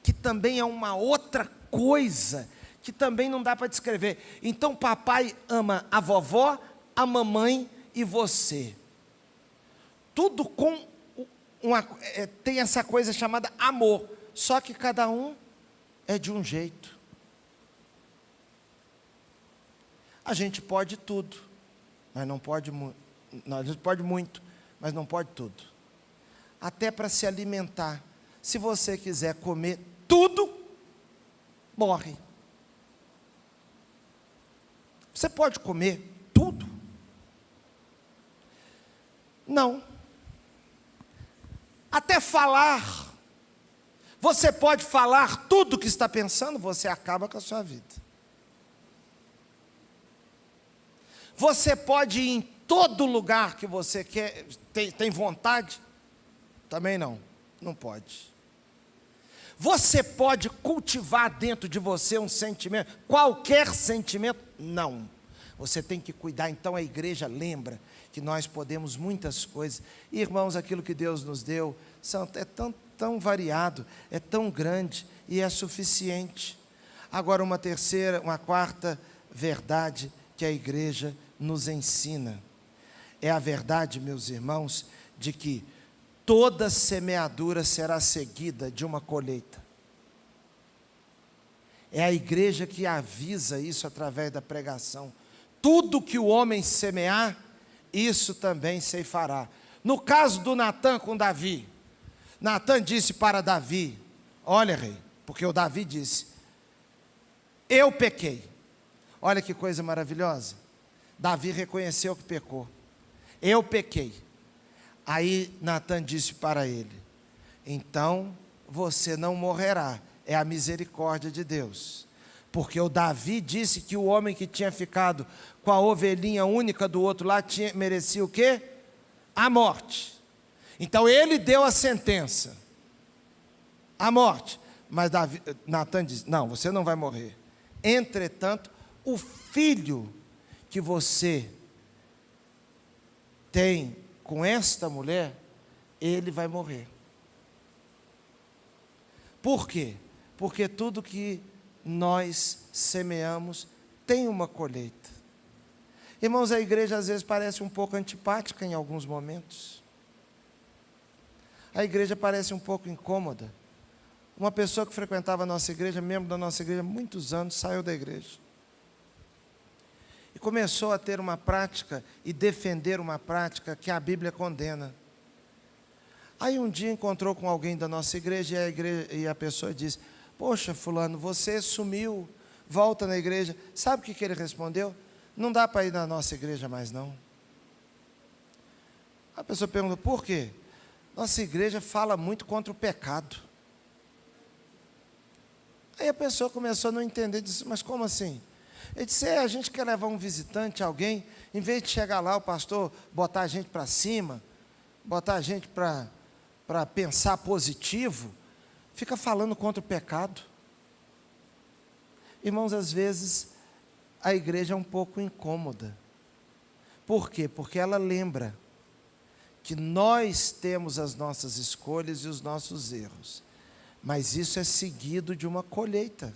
que também é uma outra coisa, que também não dá para descrever. Então papai ama a vovó, a mamãe e você. Tudo com tem essa coisa chamada amor, só que cada um é de um jeito. A gente pode tudo, mas não pode a gente pode muito, mas não pode tudo. Até para se alimentar. Se você quiser comer tudo, morre. Você pode comer tudo? Não. Até falar. Você pode falar tudo o que está pensando, você acaba com a sua vida. Você pode ir em todo lugar que você quer, tem vontade? Também não, não pode. Você pode cultivar dentro de você um sentimento, qualquer sentimento? Não. Você tem que cuidar. Então a igreja lembra que nós podemos muitas coisas. Irmãos, aquilo que Deus nos deu é tão variado, é tão grande e é suficiente. Agora uma quarta verdade que a igreja nos ensina. É a verdade, meus irmãos, de que toda semeadura será seguida de uma colheita. É a igreja que avisa isso através da pregação. Tudo que o homem semear, isso também ceifará. No caso do Natã com Davi, Natã disse para Davi, olha rei, porque o Davi disse, eu pequei. Olha que coisa maravilhosa. Davi reconheceu que pecou. Eu pequei. Aí Natã disse para ele, então você não morrerá, é a misericórdia de Deus. Porque o Davi disse que o homem que tinha ficado com a ovelhinha única do outro lá merecia o quê? A morte. Então ele deu a sentença, a morte. Mas Natã disse, não, você não vai morrer. Entretanto, o filho que você tem com esta mulher, ele vai morrer. Por quê? Porque tudo que nós semeamos tem uma colheita. Irmãos, a igreja às vezes parece um pouco antipática em alguns momentos. A igreja parece um pouco incômoda. Uma pessoa que frequentava a nossa igreja, membro da nossa igreja há muitos anos, saiu da igreja. E começou a ter uma prática e defender uma prática que a Bíblia condena. Aí um dia encontrou com alguém da nossa igreja e a pessoa disse, poxa fulano, você sumiu, volta na igreja. Sabe o que ele respondeu? Não dá para ir na nossa igreja mais não. A pessoa perguntou, por quê? Nossa igreja fala muito contra o pecado. Aí a pessoa começou a não entender, disse, mas como assim? Ele disse, a gente quer levar um visitante, alguém, em vez de chegar lá, o pastor botar a gente para cima, botar a gente para pensar positivo, fica falando contra o pecado. Irmãos, às vezes, a igreja é um pouco incômoda. Por quê? Porque ela lembra que nós temos as nossas escolhas e os nossos erros, mas isso é seguido de uma colheita.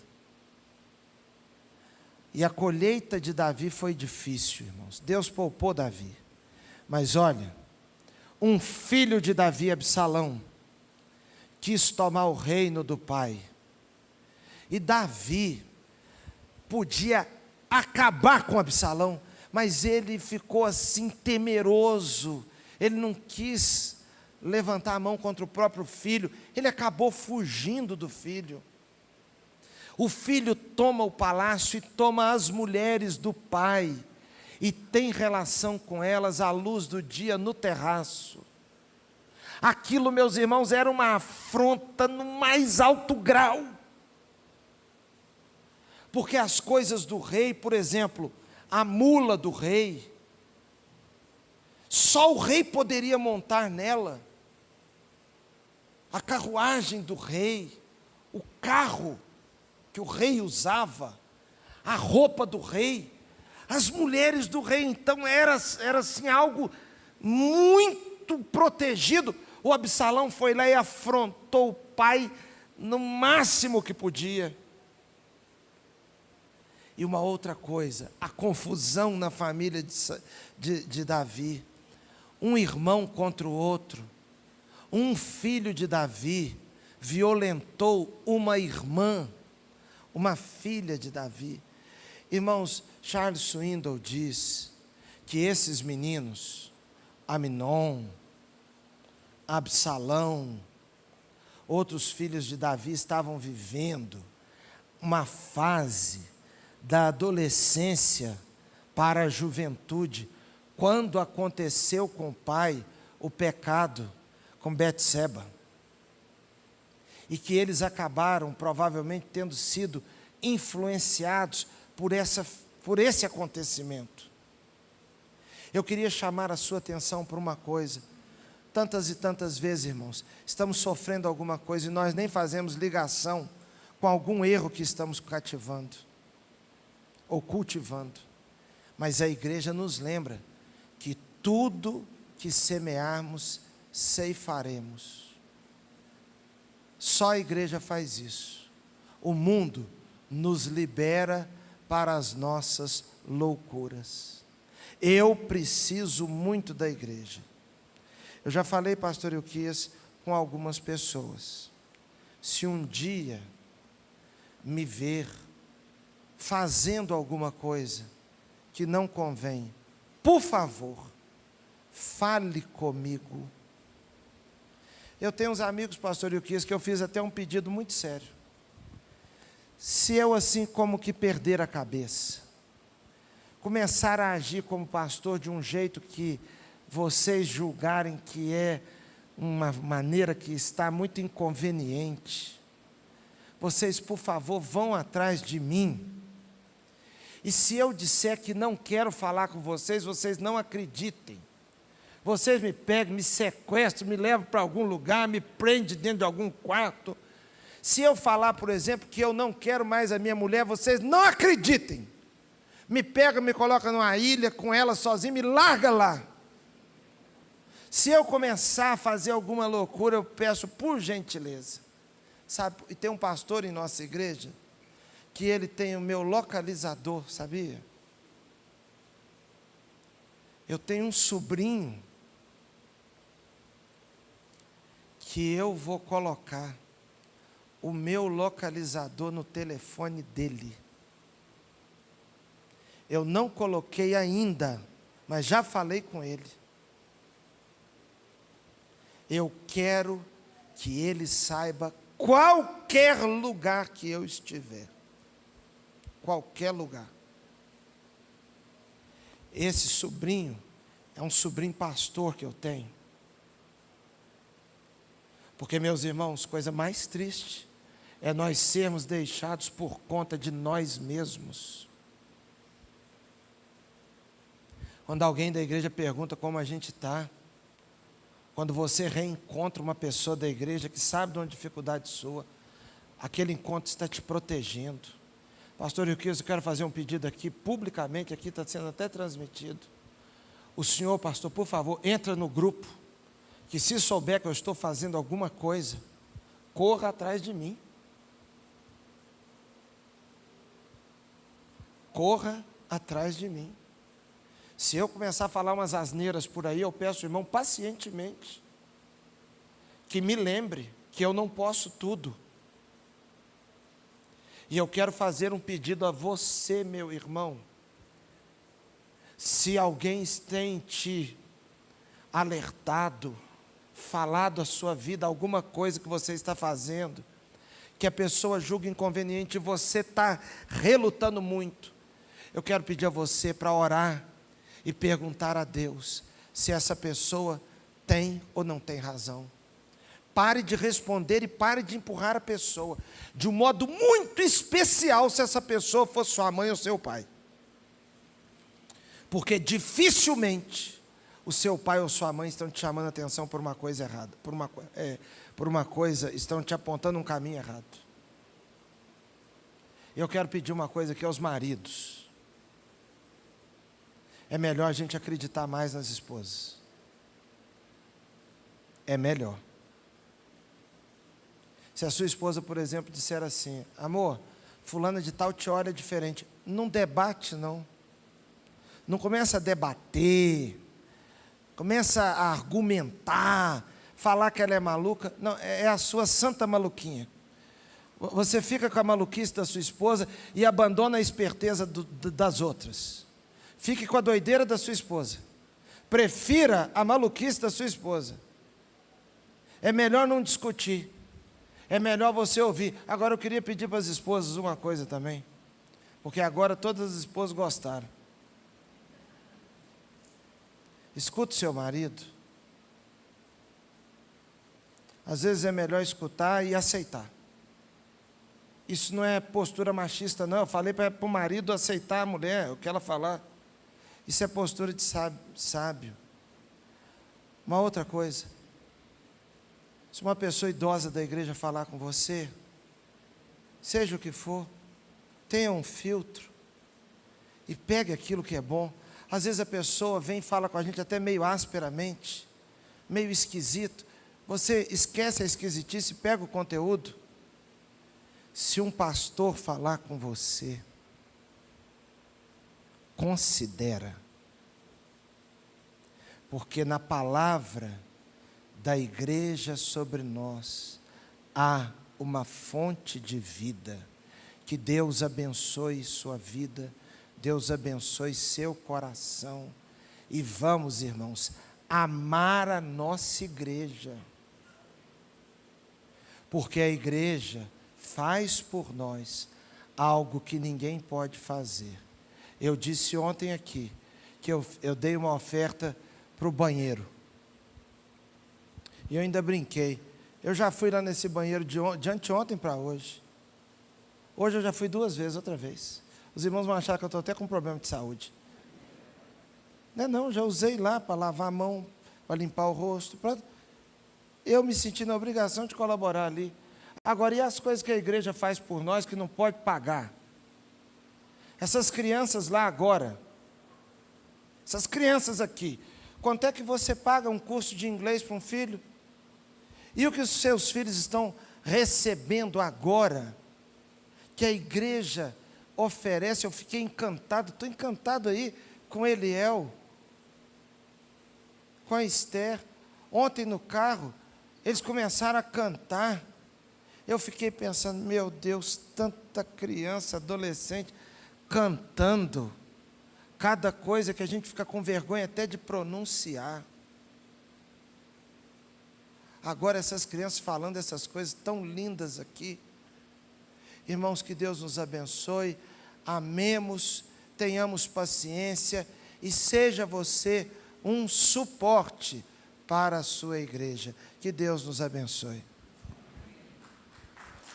E a colheita de Davi foi difícil, irmãos. Deus poupou Davi. Mas olha, um filho de Davi, Absalão, quis tomar o reino do pai. E Davi podia acabar com Absalão, mas ele ficou assim temeroso. Ele não quis levantar a mão contra o próprio filho. Ele acabou fugindo do filho. O filho toma o palácio e toma as mulheres do pai e tem relação com elas à luz do dia no terraço. Aquilo, meus irmãos, era uma afronta no mais alto grau. Porque as coisas do rei, por exemplo, a mula do rei, só o rei poderia montar nela. A carruagem do rei, o carro que o rei usava, a roupa do rei, as mulheres do rei, então era assim algo muito protegido. O Absalão foi lá e afrontou o pai no máximo que podia. E uma outra coisa, a confusão na família de Davi. Um irmão contra o outro. Um filho de Davi violentou uma irmã, uma filha de Davi. Irmãos, Charles Swindoll diz que esses meninos, Aminon, Absalão, outros filhos de Davi, estavam vivendo uma fase da adolescência para a juventude, quando aconteceu com o pai o pecado com Betseba, e que eles acabaram provavelmente tendo sido influenciados por esse acontecimento. Eu queria chamar a sua atenção para uma coisa. Tantas e tantas vezes, irmãos, estamos sofrendo alguma coisa e nós nem fazemos ligação com algum erro que estamos cativando ou cultivando. Mas a igreja nos lembra que tudo que semearmos, ceifaremos. Só a igreja faz isso. O mundo nos libera para as nossas loucuras. Eu preciso muito da igreja. Eu já falei, pastor Euquias, com algumas pessoas. Se um dia me ver fazendo alguma coisa que não convém, por favor, fale comigo. Eu tenho uns amigos, pastor Euquias, que eu fiz até um pedido muito sério. Se eu assim como que perder a cabeça, começar a agir como pastor de um jeito que vocês julgarem que é uma maneira que está muito inconveniente, vocês, por favor, vão atrás de mim. E se eu disser que não quero falar com vocês, vocês não acreditem. Vocês me pegam, me sequestram, me levam para algum lugar, me prendem dentro de algum quarto. Se eu falar, por exemplo, que eu não quero mais a minha mulher, vocês não acreditem. Me pega, me coloca numa ilha com ela sozinho, me larga lá. Se eu começar a fazer alguma loucura, eu peço por gentileza. Sabe, e tem um pastor em nossa igreja, que ele tem o meu localizador, sabia? Eu tenho um sobrinho, que eu vou colocar o meu localizador no telefone dele. Eu não coloquei ainda, mas já falei com ele. Eu quero que ele saiba qualquer lugar que eu estiver. Qualquer lugar. Esse sobrinho é um sobrinho pastor que eu tenho. Porque, meus irmãos, coisa mais triste é nós sermos deixados por conta de nós mesmos. Quando alguém da igreja pergunta como a gente está, quando você reencontra uma pessoa da igreja que sabe de uma dificuldade sua, aquele encontro está te protegendo. Pastor Euquias, eu quero fazer um pedido aqui, publicamente, aqui está sendo até transmitido. O senhor, pastor, por favor, entra no grupo, que se souber que eu estou fazendo alguma coisa, corra atrás de mim. Corra atrás de mim. Se eu começar a falar umas asneiras por aí, eu peço, irmão, pacientemente, que me lembre que eu não posso tudo. E eu quero fazer um pedido a você, meu irmão. Se alguém tem te alertado, falado a sua vida, alguma coisa que você está fazendo, que a pessoa julga inconveniente, e você está relutando muito, eu quero pedir a você para orar e perguntar a Deus se essa pessoa tem ou não tem razão. Pare de responder e pare de empurrar a pessoa, de um modo muito especial se essa pessoa fosse sua mãe ou seu pai. Porque dificilmente o seu pai ou sua mãe estão te chamando a atenção por uma coisa errada, por uma coisa, estão te apontando um caminho errado. Eu quero pedir uma coisa aqui aos maridos. É melhor a gente acreditar mais nas esposas. É melhor. Se a sua esposa, por exemplo, disser assim: amor, fulana de tal te olha diferente. Não debate, não. Não começa a debater, começa a argumentar, falar que ela é maluca. Não, é a sua santa maluquinha. Você fica com a maluquice da sua esposa e abandona a esperteza das outras. Fique com a doideira da sua esposa. Prefira a maluquice da sua esposa. É melhor não discutir. É melhor você ouvir. Agora eu queria pedir para as esposas uma coisa também. Porque agora todas as esposas gostaram. Escute o seu marido. Às vezes é melhor escutar e aceitar. Isso não é postura machista, não. Eu falei para o marido aceitar a mulher, o que ela falar. Isso é postura de sábio. Uma outra coisa. Se uma pessoa idosa da igreja falar com você, seja o que for, tenha um filtro e pegue aquilo que é bom. Às vezes a pessoa vem e fala com a gente até meio asperamente, meio esquisito. Você esquece a esquisitice e pega o conteúdo. Se um pastor falar com você, considera. Porque na palavra da igreja sobre nós há uma fonte de vida. Que Deus abençoe sua vida, Deus abençoe seu coração. E vamos, irmãos, amar a nossa igreja. Porque a igreja faz por nós algo que ninguém pode fazer. Eu disse ontem aqui que eu dei uma oferta para o banheiro. E eu ainda brinquei. Eu já fui lá nesse banheiro de anteontem para hoje. Hoje eu já fui 2 vezes, outra vez. Os irmãos vão achar que eu estou até com problema de saúde. Não, já usei lá para lavar a mão, para limpar o rosto. Eu me senti na obrigação de colaborar ali. Agora, e as coisas que a igreja faz por nós que não pode pagar? Essas crianças lá agora, essas crianças aqui, quanto é que você paga um curso de inglês para um filho? E o que os seus filhos estão recebendo agora, que a igreja oferece? Eu fiquei encantado, estou encantado aí com Eliel, com a Esther. Ontem no carro, eles começaram a cantar. Eu fiquei pensando, meu Deus, tanta criança, adolescente, cantando. Cada coisa que a gente fica com vergonha até de pronunciar. Agora essas crianças falando essas coisas tão lindas aqui. Irmãos, que Deus nos abençoe, amemos, tenhamos paciência e seja você um suporte para a sua igreja. Que Deus nos abençoe.